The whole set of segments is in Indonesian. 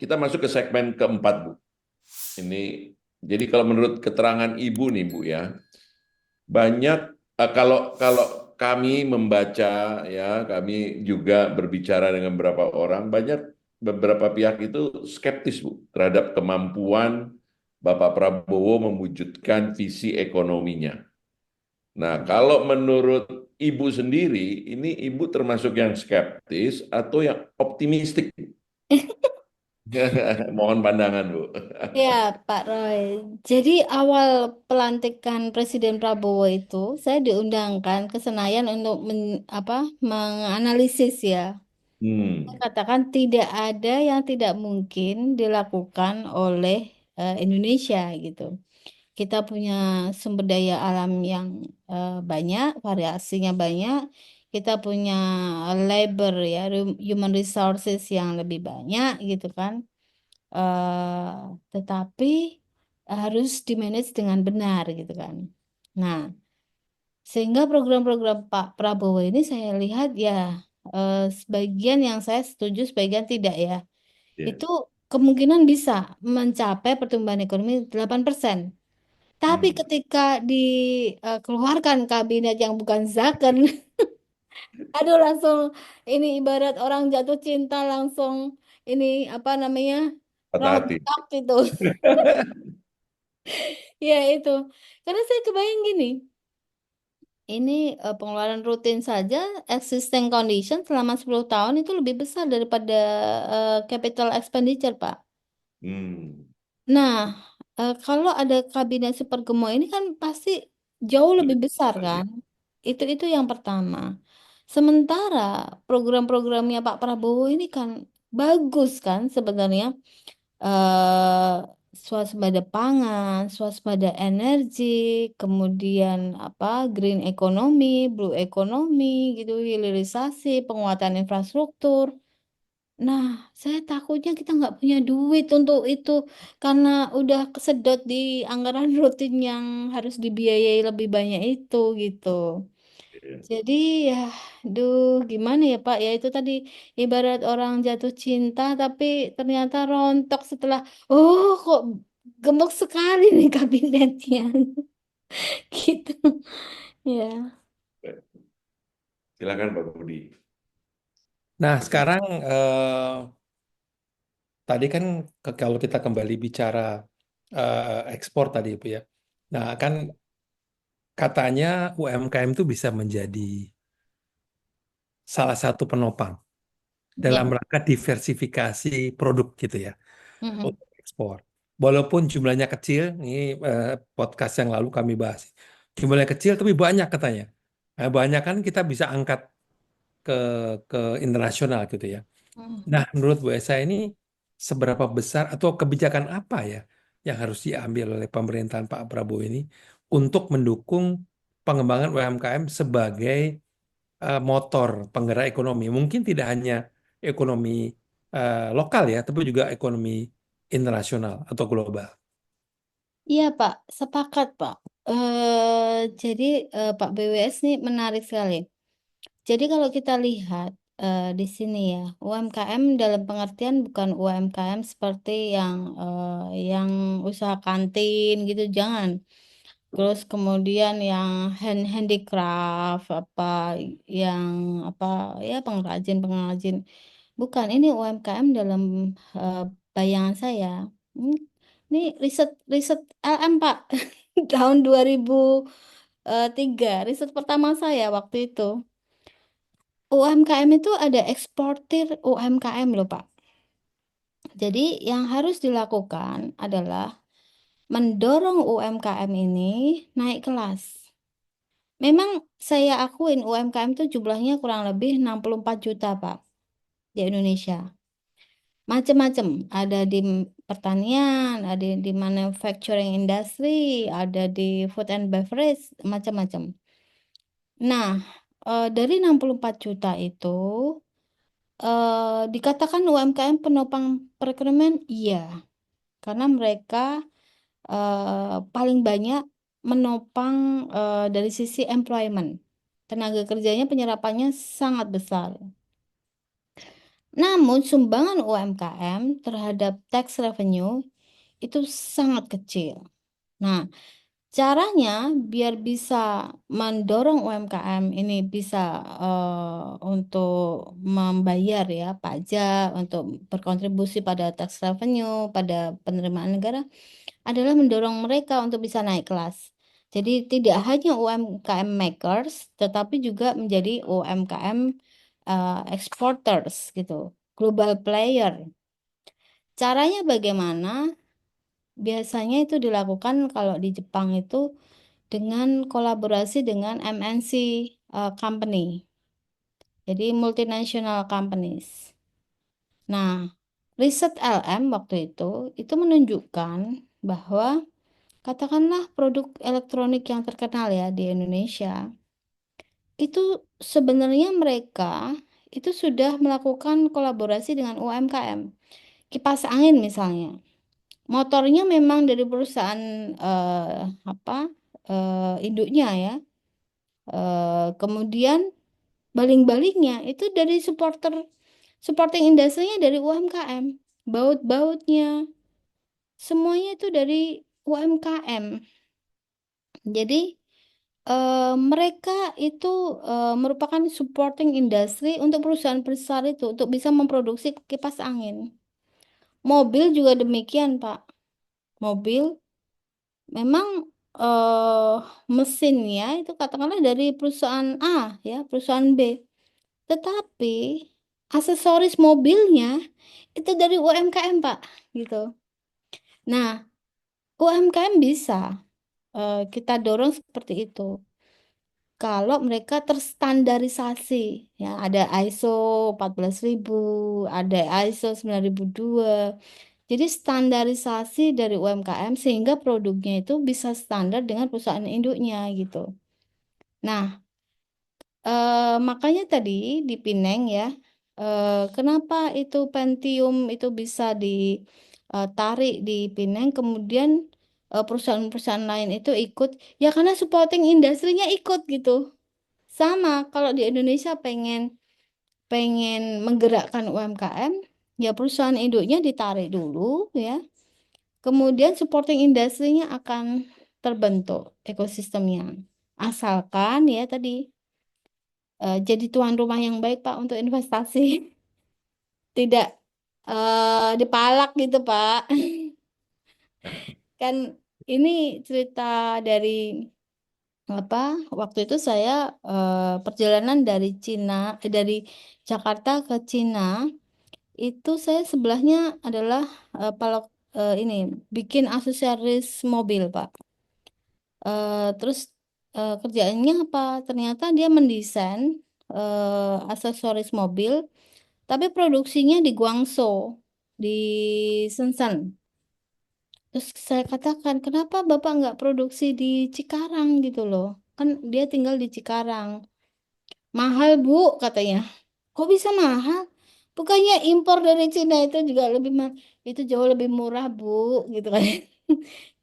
kita masuk ke segmen keempat, Bu. Ini, jadi kalau menurut keterangan Ibu nih, Bu ya, banyak kalau kalau kami membaca ya, kami juga berbicara dengan beberapa orang, banyak beberapa pihak itu skeptis, Bu, terhadap kemampuan Bapak Prabowo mewujudkan visi ekonominya. Nah, kalau menurut Ibu sendiri, ini Ibu termasuk yang skeptis atau yang optimistik? Mohon pandangan, Bu. Ya, Pak Roy. Jadi awal pelantikan Presiden Prabowo itu, saya diundangkan ke Senayan untuk menganalisis ya. Saya Hmm, katakan tidak ada yang tidak mungkin dilakukan oleh Indonesia gitu. Kita punya sumber daya alam yang banyak, variasinya banyak. Kita punya labor ya, human resources yang lebih banyak gitu kan. Tetapi harus dimanage dengan benar gitu kan. Nah, sehingga program-program Pak Prabowo ini saya lihat ya sebagian yang saya setuju, sebagian tidak ya. ya. Itu kemungkinan bisa mencapai pertumbuhan ekonomi 8%. Tapi Hmm. ketika dikeluarkan kabinet yang bukan zakon, aduh langsung ini ibarat orang jatuh cinta langsung ini apa namanya Patah hati. rontok itu. Ya itu. Karena saya kebayang gini, ini pengeluaran rutin saja existing condition selama 10 tahun itu lebih besar daripada capital expenditure, Pak. Hmm. Nah, kalau ada kabinet super gemuk ini kan pasti jauh lebih besar kan? Itu yang pertama. Sementara program-programnya Pak Prabowo ini kan bagus kan sebenarnya. Swasembada pangan, swasembada energi, kemudian apa green economy, blue economy gitu, hilirisasi, penguatan infrastruktur. Nah, saya takutnya kita nggak punya duit untuk itu karena udah kesedot di anggaran rutin yang harus dibiayai lebih banyak itu gitu. Ya. Jadi ya, duh, gimana ya Pak? Ya itu tadi ibarat orang jatuh cinta, tapi ternyata rontok setelah, oh kok gemuk sekali nih kabinetnya, gitu. Ya. Silakan Pak Budi. Nah, sekarang tadi kan kalau kita kembali bicara ekspor tadi Bu ya. Nah, kan katanya UMKM itu bisa menjadi salah satu penopang dalam Ya. rangka diversifikasi produk gitu ya Mm-mm. untuk ekspor. Walaupun jumlahnya kecil, ini podcast yang lalu kami bahas. Jumlahnya kecil tapi banyak katanya. Nah, banyak kan kita bisa angkat ke ke internasional gitu ya. Mm. Nah, menurut Bu Esa ini seberapa besar atau kebijakan apa ya yang harus diambil oleh pemerintahan Pak Prabowo ini untuk mendukung pengembangan UMKM sebagai motor penggerak ekonomi? Mungkin tidak hanya ekonomi lokal ya, tapi juga ekonomi internasional atau global. Iya Pak, sepakat Pak. Jadi Pak BWS ini menarik sekali. Jadi kalau kita lihat di sini ya, UMKM dalam pengertian bukan UMKM seperti yang usaha kantin gitu, jangan. Terus kemudian yang handicraft apa yang apa ya pengrajin-pengrajin. Bukan, ini UMKM dalam eh, bayangan saya. Hmm, Ini riset riset LM Pak tahun 2003, riset pertama saya waktu itu. UMKM itu ada eksportir UMKM loh Pak. Jadi yang harus dilakukan adalah mendorong UMKM ini naik kelas. Memang saya akuin UMKM itu jumlahnya kurang lebih 64 juta Pak di Indonesia. Macam-macam, ada di pertanian, ada di manufacturing industry, ada di food and beverage, macam-macam. Nah, dari 64 juta itu dikatakan UMKM penopang perekonomian, iya, karena mereka paling banyak menopang dari sisi employment. Tenaga kerjanya penyerapannya sangat besar. Namun sumbangan UMKM terhadap tax revenue itu sangat kecil. Nah, caranya biar bisa mendorong UMKM ini bisa untuk membayar ya pajak, untuk berkontribusi pada tax revenue, pada penerimaan negara, adalah mendorong mereka untuk bisa naik kelas. Jadi tidak hanya UMKM makers, tetapi juga menjadi UMKM exporters gitu, global player. Caranya bagaimana? Biasanya itu dilakukan kalau di Jepang itu dengan kolaborasi dengan MNC company, jadi multinational companies. Nah, riset LM waktu itu menunjukkan bahwa katakanlah produk elektronik yang terkenal ya di Indonesia, itu sebenarnya mereka itu sudah melakukan kolaborasi dengan UMKM. Kipas angin misalnya, motornya memang dari perusahaan apa induknya ya. Kemudian baling-balingnya itu dari supporting industrinya dari UMKM, baut-bautnya semuanya itu dari UMKM. Jadi mereka itu merupakan supporting industry untuk perusahaan besar itu untuk bisa memproduksi kipas angin. Mobil juga demikian, Pak. Mobil memang eh, mesinnya itu katakanlah dari perusahaan A ya, perusahaan B. Tetapi aksesoris mobilnya itu dari UMKM, Pak, gitu. Nah, UMKM bisa kita dorong seperti itu. Kalau mereka terstandarisasi, ya ada ISO 14.000, ada ISO 9002. Jadi standarisasi dari UMKM sehingga produknya itu bisa standar dengan perusahaan induknya gitu. Nah, makanya tadi di Pineng ya, kenapa itu Pentium itu bisa ditarik di Pineng, kemudian perusahaan-perusahaan lain itu ikut, ya karena supporting industrinya ikut gitu. Sama kalau di Indonesia pengen pengen menggerakkan UMKM, ya perusahaan induknya ditarik dulu ya. Kemudian supporting industrinya akan terbentuk ekosistemnya. Asalkan ya tadi jadi tuan rumah yang baik Pak untuk investasi, tidak dipalak gitu Pak. Kan ini cerita dari apa? Waktu itu saya perjalanan dari dari Jakarta ke Cina, itu saya sebelahnya adalah palak ini bikin aksesoris mobil Pak. Terus kerjaannya apa? Ternyata dia mendesain aksesoris mobil, tapi produksinya di Guangzhou, di Shenzhen. Terus saya katakan, kenapa Bapak nggak produksi di Cikarang gitu loh? Kan dia tinggal di Cikarang. Mahal Bu, katanya. Kok bisa mahal? Bukannya impor dari Cina itu juga lebih mahal. Itu jauh lebih murah Bu, gitu kan.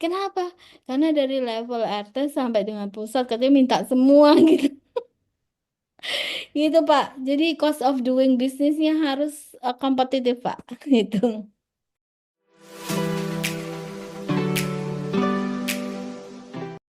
Kenapa? Karena dari level RT sampai dengan pusat katanya minta semua gitu. Gitu Pak. Jadi cost of doing businessnya harus kompetitif Pak. Gitu.